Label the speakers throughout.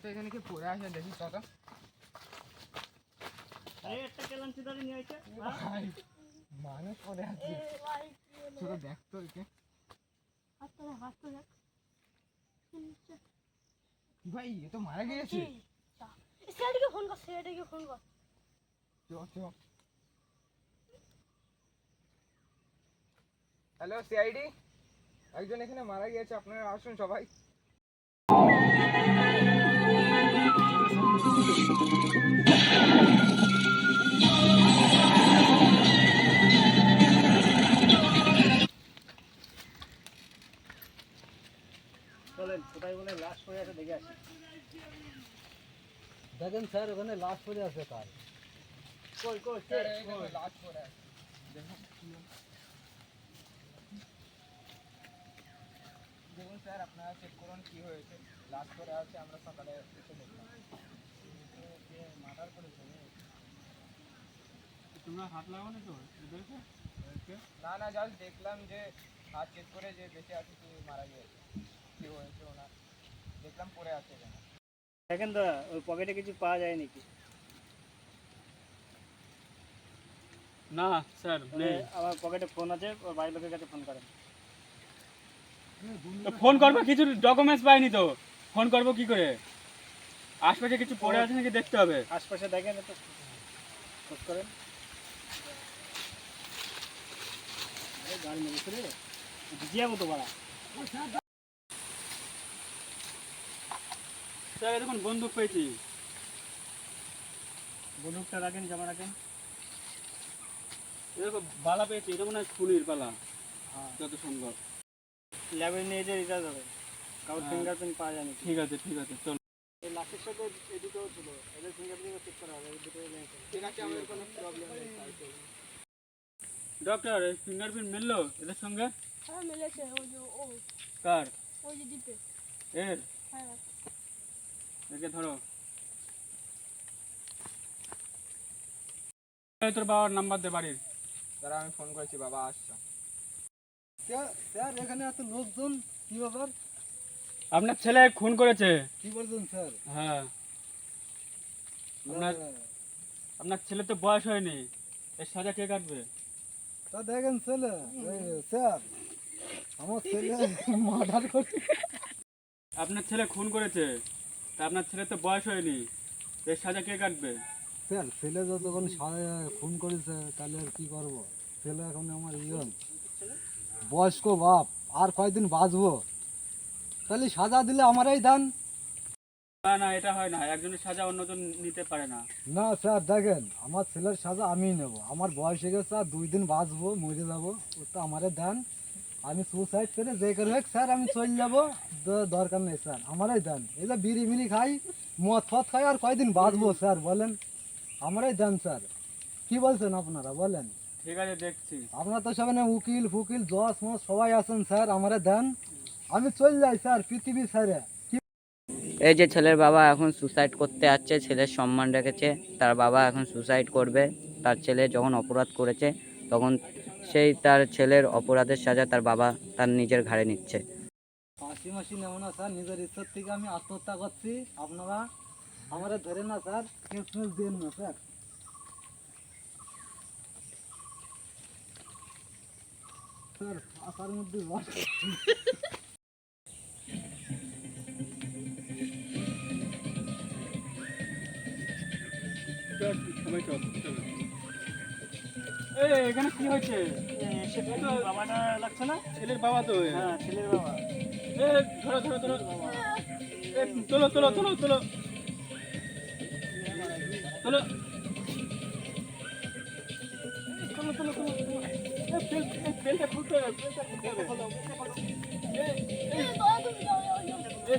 Speaker 1: তো এখানে কি পড়ে আসে দেখি টাকা।
Speaker 2: আরে একটা কেলান চিদারি নিয়ে আইছে
Speaker 1: ভাই মানুষ পড়ে আছে ছোট দেখ তো একে
Speaker 3: হাতটা দেখ
Speaker 1: ভাই এ তো মারা গিয়েছে।
Speaker 3: সেটাকে ফোন কর
Speaker 1: চ হ্যালো সিআইডি, একজন এখানে মারা গিয়েছে, আপনারা আসুন সবাই।
Speaker 2: চলেন কোথায় বলে লাশ পড়ে আছে দেখে আসি।
Speaker 4: দেখেন স্যার ওখানে লাশ পড়ে আছে কার।
Speaker 2: কই কই
Speaker 1: লাশ পড়ে আছে দেখুন স্যার, আপনারা চেক করুন কি হয়েছে। লাশ পড়ে আছে, আমরা সকালে এসে দেখলাম। মার্ডার করেছে?
Speaker 2: তোমরা হাত লাগাওনি তো
Speaker 1: না না, জাস্ট দেখলাম যে হাত চেক করে যে বেঁচে আছে কি মারা গিয়েছে, কি হয়েছে ওনার দেখলাম পড়ে আছে এখানে।
Speaker 2: দেখেন দাদা ওই পকেটে কিছু পাওয়া যায় নাকি?
Speaker 5: না স্যার নেই।
Speaker 2: আমার পকেটে ফোন আছে, ওর বাড়ির লোকের কাছে ফোন করেন।
Speaker 5: ফোন করবো, কিছু ডকুমেন্টস পাইনি তো ফোন করবো কি করে? আশপাশে কিছু পড়ে আছে নাকি দেখতে হবে।
Speaker 2: আশপাশে দেখেন একটু খোঁজ করেন। গাড়ি মেরেছে রে, ভিজিয়া মতো বাড়া।
Speaker 5: স্যার দেখুন বন্দুক পেয়েছি।
Speaker 2: বন্দুকটা রাখেন, জামা রাখেন।
Speaker 5: এরকম বালা পেয়েছি, এটা মনে হয় খুনির পালা।
Speaker 2: হ্যাঁ,
Speaker 5: যত সম্ভব।
Speaker 2: ল্যাবে নিয়ে যে রিচার্জ হবে, কারোর ফিঙ্গারপ্রিন্ট পাওয়া যায়নি।
Speaker 5: ঠিক আছে চল।
Speaker 2: এই লাশের সাথে এই দুটো ছিল, এদের ফিঙ্গারপ্রিন্ট চেক করা হবে। এই দুটো
Speaker 1: ঠিক আছে, আমাদের কোনো প্রবলেম নেই।
Speaker 5: ডক্টর ফিঙ্গারপ্রিন্ট মিললো এদের সঙ্গে?
Speaker 3: হ্যাঁ মিলেছে ওই যে
Speaker 5: কার?
Speaker 3: ওই যে দ্বীপে।
Speaker 5: এর?
Speaker 3: হ্যাঁ
Speaker 5: একে ধরো। তোর বাবার নাম্বার দে বাড়ির।
Speaker 1: দাঁড়া আমি ফোন করেছি, বাবা আসছে।
Speaker 4: স্যার এখানে এত লোকজন, কি ব্যাপার?
Speaker 5: আপনার ছেলে খুন করেছে।
Speaker 4: কি বলছেন স্যার?
Speaker 5: হ্যাঁ, আপনার ছেলে তো বয়স হয়নি, এর সাজা কে কাটবে?
Speaker 4: তা দেখেন ছেলে, স্যার আমার ছেলে মার্ডার করছে।
Speaker 5: আপনার ছেলে খুন করেছে, তা আপনার ছেলে তো বয়স হয়নি, এর সাজা কে কাটবে?
Speaker 4: স্যার ছেলে যতক্ষণ খুন করেছে তাহলে আর কি করব? ছেলে এখন আমার বয়স্ক বাপ, আর কয়দিন বাঁচবো, তাহলে সাজা দিলে আমারই দান।
Speaker 5: না না, এটা হয় না, একজনের সাজা অন্যজন নিতে পারে না।
Speaker 4: না স্যার দেখেন, আমার ছেলের সাজা আমিই নেব। আমার বয়স হয়ে গেছে, আর 2 দিন বাঁচবো, মরে যাবো, ও তো আমারে দেন। আমি সুসাইড করে যে করে হোক স্যার আমি চলে যাবো, দরকার নেই স্যার, আমারই দেন। এই যে বিড়ি মিড়ি খাই, মদ ফদ খাই, আর কয়দিন বাঁচবো স্যার বলেন? আমারই দেন স্যার। কি বলছেন আপনারা বলেন?
Speaker 5: ঠিক আছে দেখছি।
Speaker 4: আপনারা তো সবাই উকিল ফুকিল জজ মজ সবাই আছেন স্যার, আমারে দেন, আমি চলে যাই স্যার পৃথিবী ছেড়ে।
Speaker 6: এই যে ছেলের বাবা এখন সুসাইড করতে যাচ্ছে, ছেলের সম্মান রেখেছে, তার বাবা এখন সুসাইড করবে। তার ছেলে যখন অপরাধ করেছে তখন সেই তার ছেলের অপরাধের সাজা তার বাবা তার নিজের ঘাড়ে নিচ্ছে।
Speaker 4: ফাঁসি মাসি নেব না স্যার, নিজের ইচ্ছার থেকে আমি আত্মহত্যা করছি। আপনারা আমারে ধরে না স্যার, কেস মেস দিন না স্যার। স্যার আসার মধ্যে
Speaker 5: সবাই চল। এখানে কি হয়েছে?
Speaker 2: বাবাটা লাগছে না?
Speaker 5: ছেলের বাবা তো।
Speaker 2: হ্যাঁ ছেলের বাবা।
Speaker 5: ধরো তোলো তোলো তোলো তোলো তোলো বেলটা খুলতে হবে,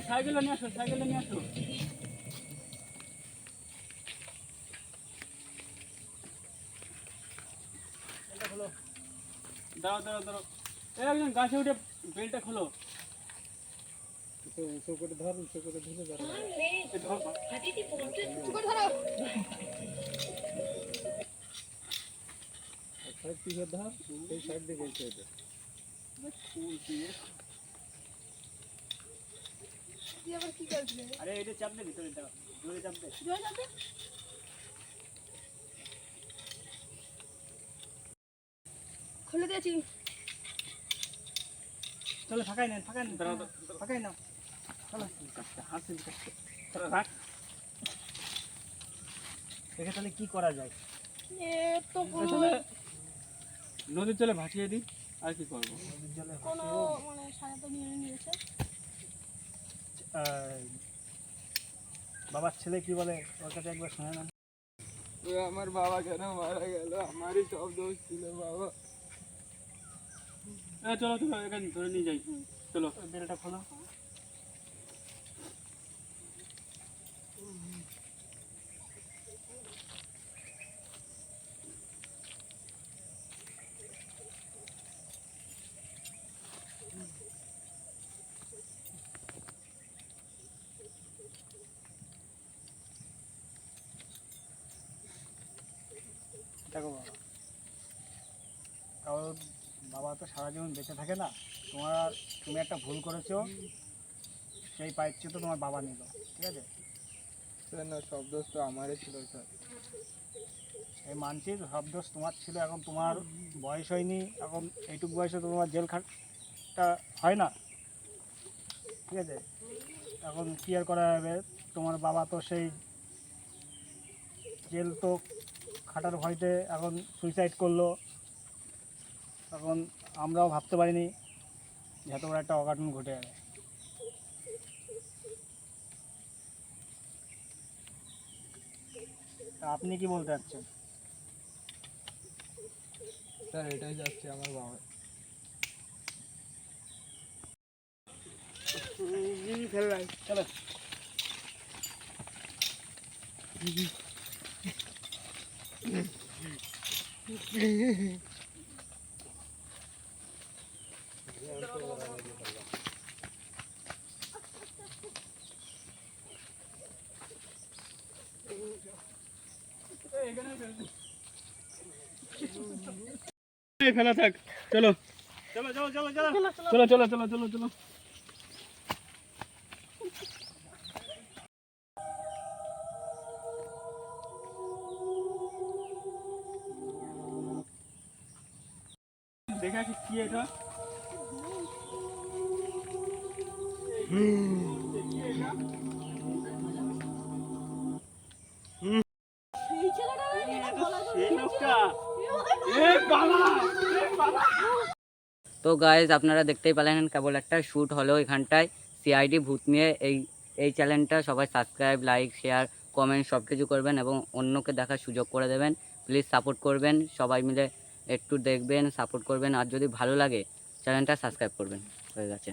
Speaker 5: সাইকেলটা নিয়ে আসো, সাইকেলটা নিয়ে আসো। দাঁড়াও দাঁড়াও দাঁড়াও, একজন গাছে উঠে বেলটা খোলো।
Speaker 4: চোখে ধর, চোখে ধরে ধর। সাইড থেকে ধর, এই সাইড দিয়ে গেছে এটা।
Speaker 3: তুই আবার কি করছিস
Speaker 2: আরে এটা চাপ দে ভিতরে দাও, জোরে চাপ দে।
Speaker 3: জয় যাবে খুলে দিয়েছি
Speaker 2: চলো ফাঁকাই নেন, ফাঁকাই নেন,
Speaker 5: দাঁড়াও,
Speaker 2: ফাঁকাই নাও।
Speaker 5: হাসি কাটছে।
Speaker 2: রাখ। দেখে তাহলে কি করা যায়।
Speaker 3: এ তো
Speaker 5: নদীর জলে ভাসিয়ে দিই, আর কি করবো।
Speaker 2: নদীর জলে
Speaker 3: কোনো মানে সাজাতে নিয়ে নিয়েছে
Speaker 2: বাবার ছেলে কি বলে ওর কাছে একবার শুনে না।
Speaker 1: ওই আমার বাবা কেন মারা গেল, আমারই সব দোষ ছিল বাবা।
Speaker 5: চলো চলো এখানে ধরে নিয়ে যাই, চলো।
Speaker 2: বেলটা খোলো। দেখো বাবা, কারণ বাবা তো সারা জীবন বেঁচে থাকে না। তুমি একটা ভুল করেছো, সেই পাইচ্ছ তো তোমার বাবা নিল, ঠিক আছে?
Speaker 1: স্যার না, সব দোষ তো আমারই ছিল স্যার।
Speaker 2: এই মানছি সব দোষ তোমার ছিল, এখন তোমার বয়স হয়নি, এখন এইটুকু বয়সে তো তোমার জেল খাটটা হয় না, ঠিক আছে? এখন কি আর করা যাবে, তোমার বাবা তো সেই জেল তো খাটার ভয়তে এখন সুইসাইড করলো। এখন আমরাও ভাবতে পারিনি যে এত বড় একটা অঘটন ঘটে যাবে। তা আপনি কি বলতে চাচ্ছেন?
Speaker 1: স্যার এটাই যাচ্ছে আমার বাবা।
Speaker 2: চলো।
Speaker 5: এই ফেলা থাক, চলো
Speaker 2: চলো চলো চলো চলো।
Speaker 5: চলো চলো চলো চলো চলো। দেখা কি এটা?
Speaker 3: এই ছেলেটা এটা বলা যাবে
Speaker 5: এই লোকটা
Speaker 6: তো গাইজ আপনারা দেখতেই পেলেন কেবল একটা শ্যুট হলো এখানটায় সিআইডি ভূত নিয়ে। এই চ্যানেলটা সবাই সাবস্ক্রাইব, লাইক, শেয়ার, কমেন্ট সব কিছু করবেন এবং অন্যকে দেখার সুযোগ করে দেবেন। প্লিজ সাপোর্ট করবেন, সবাই মিলে একটু দেখবেন, সাপোর্ট করবেন, আর যদি ভালো লাগে চ্যানেলটা সাবস্ক্রাইব করবেন। হয়ে গেছে।